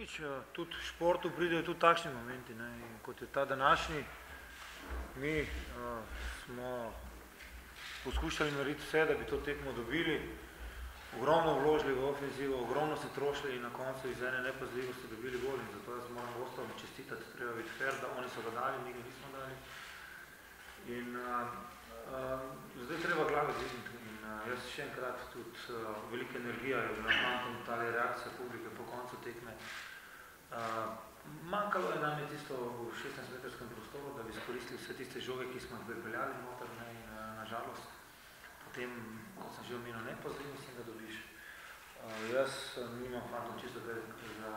nič, tudi v športu pridejo tudi takšni momenti, ne, in kot je ta današnji, mi smo poskušali narediti vse, da bi to tekmo dobili, ogromno vložili v ofenzivo, ogromno se trošili in na koncu iz ene nepazljivosti dobili gol in zato jaz moram gostom čestitati, treba biti fair, da oni so ga dali, mi ga nismo dali. In zdaj treba glave dvigniti in jaz še enkrat tudi velika energija je bila fantom tale reakcija publike po koncu tekme. Manjkalo je nam je tisto v 16-metrskem prostoru, da bi izkoristili vse tiste žoge, ki smo jih pripeljali noter, ne, in nažalost potem, kot sem že omenil, nepozivnost in ga dobiš. Jaz nimam fantom čisto kaj za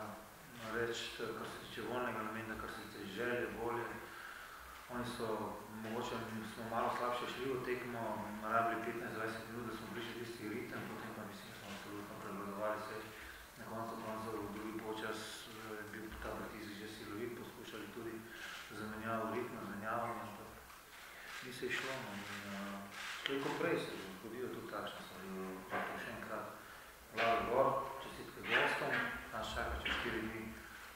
reči, kar se tiče volnega namena, kar se tiče želje, volje. Oni so, mogoče smo malo slabše šli v tekmo, rabili 15-20 minut, da smo prišli tisti ritem, potem pa mislim, da smo absolutno pregledovali se. Na koncu koncev v drugi počas je bil ta pritisk že silovit, poskušali tudi zamenjavo ritma, zamenjavanje, ampak ni se išlo. Toliko prej se zgodijo tudi takšne stvari. Še enkrat, glave gor, čestitke gostom, nas čaka čez 4 dni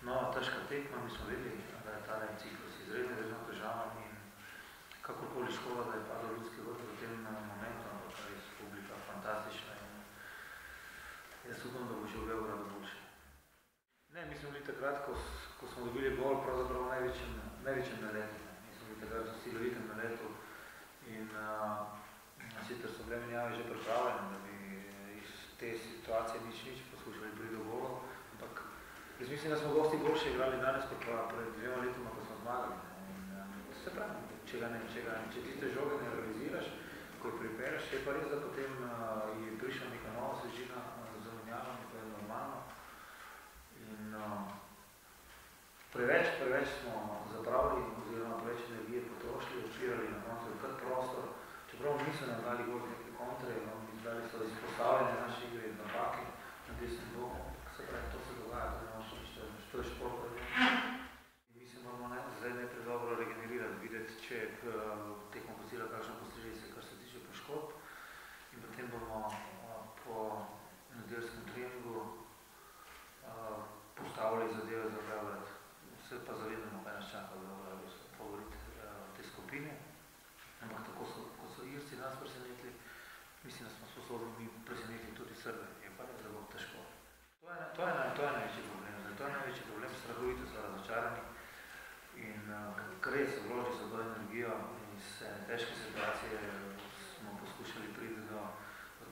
nova težka tekma, mi smo vedeli, da je ta ciklus izredno težavan in kakorkoli škoda, da je padal ljudski vrt v tem momentu, ampak kar je publika fantastična in jaz upam, da bo že v Beogradu boljše. Ne, mi smo bili takrat, ko smo dobili gol, pravzaprav največjem naletu. Mi smo bili takrat v silovitem naletu in sicer so bile menjave že pripravljene, da bi iz te situacije nič poskušali priti do golov, ampak jaz mislim, da smo gosti boljše igrali danes, kot pa pred 2 letoma, ko smo zmagali. Se pravi, če tiste žoge ne realiziraš, ko jih pripereš, je pa res, da potem je prišla neka nova svežina z zamenjavami, to je normalno. In preveč smo zapravili, oziroma preveč energije potrošili, odpirali na koncu kar prostor, čeprav niso nam dali gol neke kontre, dali so izpostavljene naše igre in napake na desnem boku. Se pravi, to se dogaja, to je šport. Mi se moramo zdaj najprej dobro regenerirati, videti, če tekmo postila kakšna posledica, kar se tiče poškodb. In potem bomo po nedeljskem treningu postavili zadeve za Beograd. Se pa zavedamo, kaj nas čaka v Beogradu, so favorit te skupine. Ampak tako kot so Irci nas presenetili, mislim, da smo sposobni mi presenetili tudi Srbe. Je pa res, da bo težko. To je največji problem. To je največji problem, strahovito so razočarani in kar res vložili so to energijo in iz težke situacije smo poskušali priti do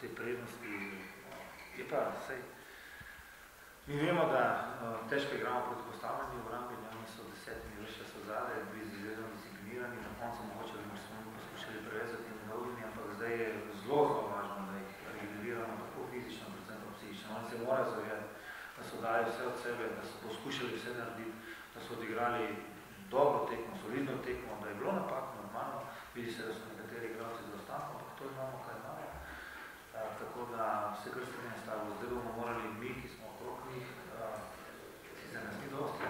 te prednosti. Je pa, sej, mi vemo, da težko igramo proti postavljanju v rambi, oni so 10 vršča so zadaj, bili izredno disciplinirani, na koncu mogoče bi smo poskušali prevezati in dolgimi, ampak zdaj je zelo važno, da jih regeneriramo tako fizično, predvsem pa psihično. Oni se morajo zavedati, da so dali vse od sebe, da so poskušali vse narediti, da so odigrali dobro tekmo, solidno tekmo, da je bilo napak normalno, vidi se, da so nekateri igralci zaostanki, ampak to imamo kaj malo. Tako da se kar strinjam s tabo, zdaj bomo morali mi, ki smo okrog njih, sicer nas ni dosti,